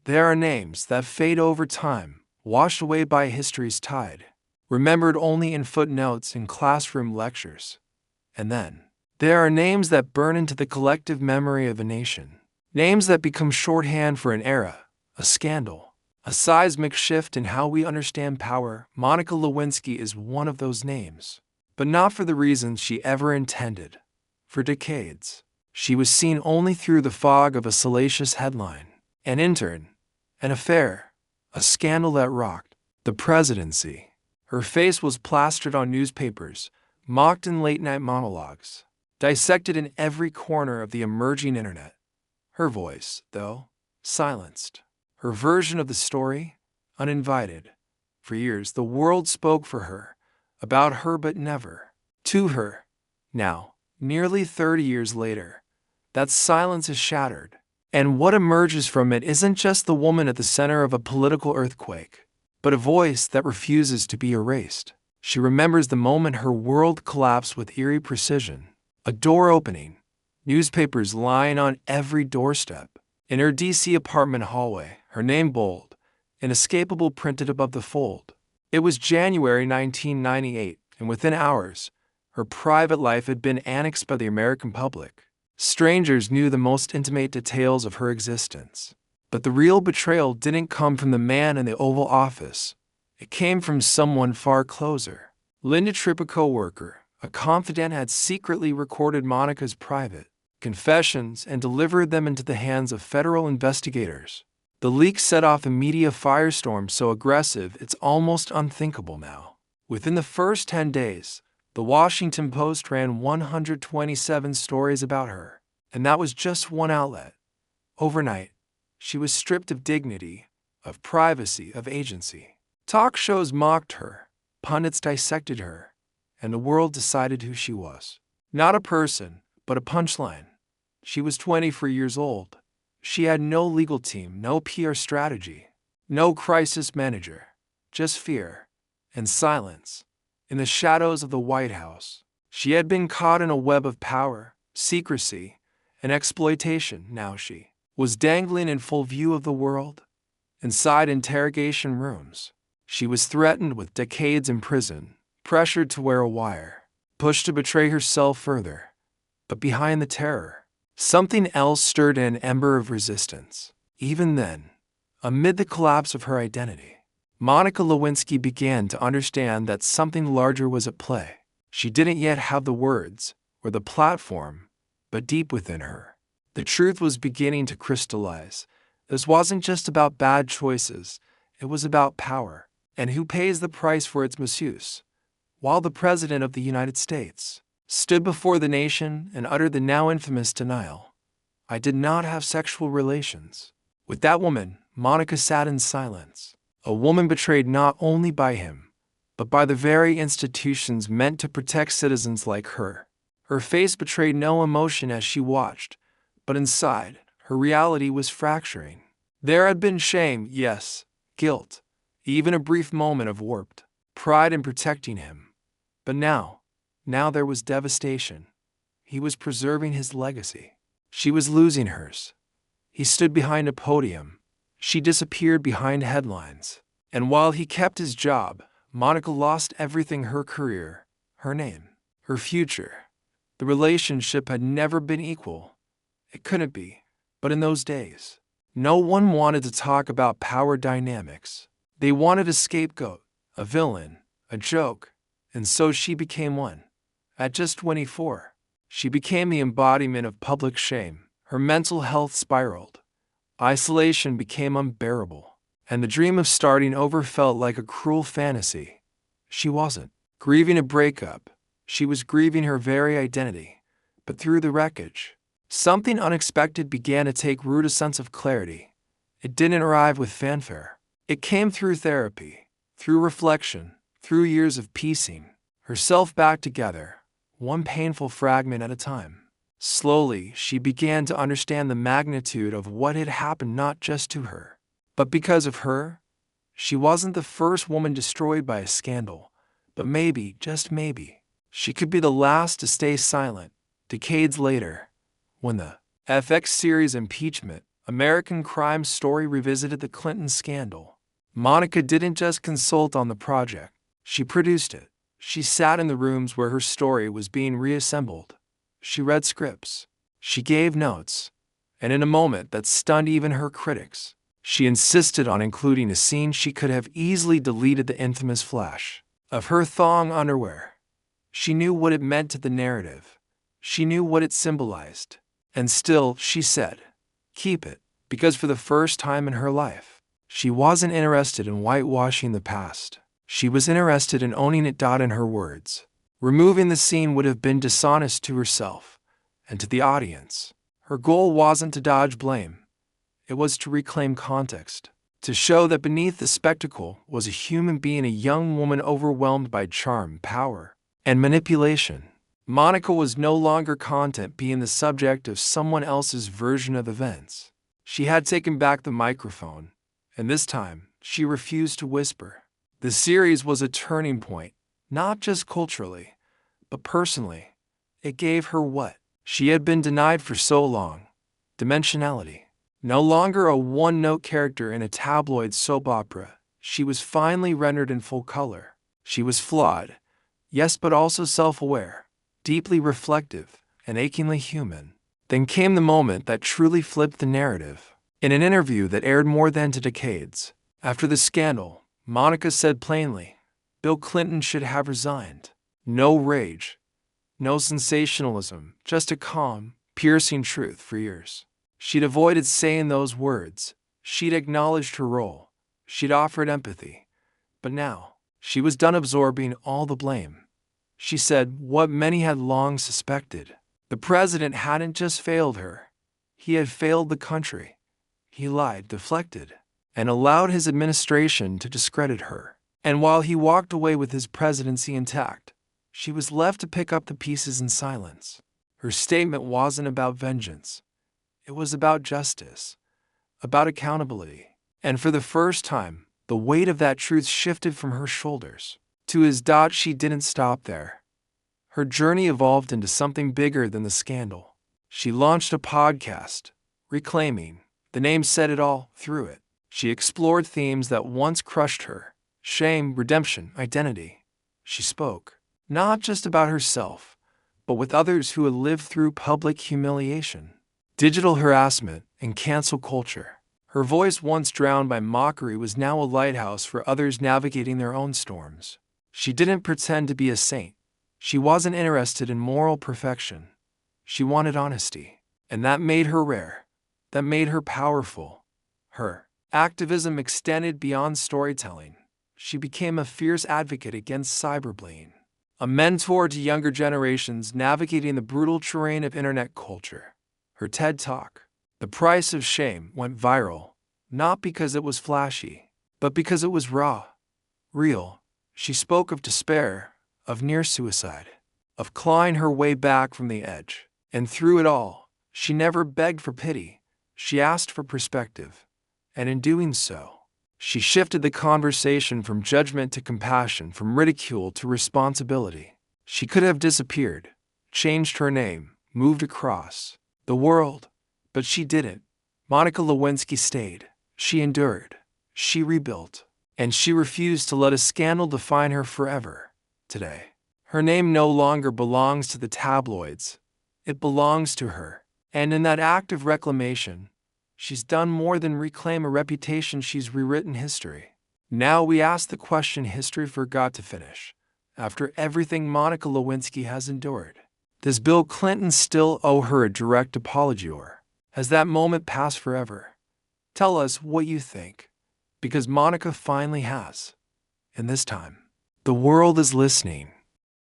There are names that fade over time, washed away by history's tide, remembered only in footnotes in classroom lectures. And then, there are names that burn into the collective memory of a nation. Names that become shorthand for an era, a scandal, a seismic shift in how we understand power. Monica Lewinsky is one of those names. But not for the reasons she ever intended. For decades, she was seen only through the fog of a salacious headline. An intern, an affair, a scandal that rocked the presidency. Her face was plastered on newspapers, mocked in late-night monologues, dissected in every corner of the emerging internet. Her voice, though, silenced. Her version of the story, uninvited. For years, the world spoke for her, about her but never to her. Now, nearly 30 years later, that silence is shattered. And what emerges from it isn't just the woman at the center of a political earthquake, but a voice that refuses to be erased. She remembers the moment her world collapsed with eerie precision. A door opening, newspapers lying on every doorstep. In her D.C. apartment hallway, her name bold, inescapable printed above the fold. It was January 1998, and within hours, her private life had been annexed by the American public. Strangers knew the most intimate details of her existence. But the real betrayal didn't come from the man in the Oval Office. It came from someone far closer. Linda Tripp, a co-worker, a confidant, had secretly recorded Monica's private confessions and delivered them into the hands of federal investigators. The leak set off a media firestorm so aggressive it's almost unthinkable now. Within the first 10 days, the Washington Post ran 127 stories about her, and that was just one outlet. Overnight, she was stripped of dignity, of privacy, of agency. Talk shows mocked her, pundits dissected her, and the world decided who she was. Not a person, but a punchline. She was 24 years old. She had no legal team, no PR strategy, no crisis manager, just fear and silence. In the shadows of the White House, she had been caught in a web of power, secrecy, and exploitation. Now she was dangling in full view of the world. Inside interrogation rooms, she was threatened with decades in prison, pressured to wear a wire, pushed to betray herself further. But behind the terror, something else stirred an ember of resistance. Even then, amid the collapse of her identity, Monica Lewinsky began to understand that something larger was at play. She didn't yet have the words or the platform, but deep within her, the truth was beginning to crystallize. This wasn't just about bad choices, it was about power, and who pays the price for its misuse. While the President of the United States stood before the nation and uttered the now infamous denial, "I did not have sexual relations with that woman," Monica sat in silence. A woman betrayed not only by him, but by the very institutions meant to protect citizens like her. Her face betrayed no emotion as she watched, but inside, her reality was fracturing. There had been shame, yes, guilt, even a brief moment of warped pride in protecting him. But now there was devastation. He was preserving his legacy. She was losing hers. He stood behind a podium. She disappeared behind headlines. And while he kept his job, Monica lost everything: her career, her name, her future. The relationship had never been equal. It couldn't be. But in those days, no one wanted to talk about power dynamics. They wanted a scapegoat, a villain, a joke. And so she became one. At just 24, she became the embodiment of public shame. Her mental health spiraled. Isolation became unbearable, and the dream of starting over felt like a cruel fantasy. She wasn't grieving a breakup, she was grieving her very identity. But through the wreckage, something unexpected began to take root: a sense of clarity. It didn't arrive with fanfare. It came through therapy, through reflection, through years of piecing herself back together, one painful fragment at a time. Slowly, she began to understand the magnitude of what had happened, not just to her, but because of her. She wasn't the first woman destroyed by a scandal, but maybe, just maybe, she could be the last to stay silent. Decades later, when the FX series Impeachment American Crime Story revisited the Clinton scandal. Monica didn't just consult on the project, she produced it. She sat in the rooms where her story was being reassembled. She read scripts. She gave notes. And in a moment that stunned even her critics, she insisted on including a scene she could have easily deleted, the infamous flash of her thong underwear. She knew what it meant to the narrative. She knew what it symbolized. And still, she said, keep it, because for the first time in her life, she wasn't interested in whitewashing the past. She was interested in owning it. In her words, removing the scene would have been dishonest to herself and to the audience. Her goal wasn't to dodge blame. It was to reclaim context, to show that beneath the spectacle was a human being, a young woman overwhelmed by charm, power, and manipulation. Monica was no longer content being the subject of someone else's version of events. She had taken back the microphone, and this time, she refused to whisper. The series was a turning point, not just culturally, but personally. It gave her what she had been denied for so long: dimensionality. No longer a one-note character in a tabloid soap opera, she was finally rendered in full color. She was flawed, yes, but also self-aware, deeply reflective, and achingly human. Then came the moment that truly flipped the narrative. In an interview that aired more than 2 decades after the scandal, Monica said plainly, Bill Clinton should have resigned. No rage, no sensationalism, just a calm, piercing truth. For years, she'd avoided saying those words. She'd acknowledged her role. She'd offered empathy. But now, she was done absorbing all the blame. She said what many had long suspected. The president hadn't just failed her. He had failed the country. He lied, deflected, and allowed his administration to discredit her. And while he walked away with his presidency intact, she was left to pick up the pieces in silence. Her statement wasn't about vengeance. It was about justice, about accountability. And for the first time, the weight of that truth shifted from her shoulders to his. She didn't stop there. Her journey evolved into something bigger than the scandal. She launched a podcast, Reclaiming. The name said it all. Through it, she explored themes that once crushed her: shame, redemption, identity. She spoke not just about herself, but with others who had lived through public humiliation, digital harassment, and cancel culture. Her voice, once drowned by mockery, was now a lighthouse for others navigating their own storms. She didn't pretend to be a saint. She wasn't interested in moral perfection. She wanted honesty. And that made her rare. That made her powerful. Her activism extended beyond storytelling. She became a fierce advocate against cyberbullying, a mentor to younger generations navigating the brutal terrain of internet culture. Her TED Talk, The Price of Shame, went viral, not because it was flashy, but because it was raw, real. She spoke of despair, of near suicide, of clawing her way back from the edge. And through it all, she never begged for pity. She asked for perspective. And in doing so, she shifted the conversation from judgment to compassion, from ridicule to responsibility. She could have disappeared, changed her name, moved across the world, but she didn't. Monica Lewinsky stayed. She endured. She rebuilt. And she refused to let a scandal define her forever. Today, her name no longer belongs to the tabloids. It belongs to her. And in that act of reclamation, she's done more than reclaim a reputation. She's rewritten history. Now we ask the question history forgot to finish. After everything Monica Lewinsky has endured, does Bill Clinton still owe her a direct apology, or has that moment passed forever? Tell us what you think, because Monica finally has. And this time, the world is listening.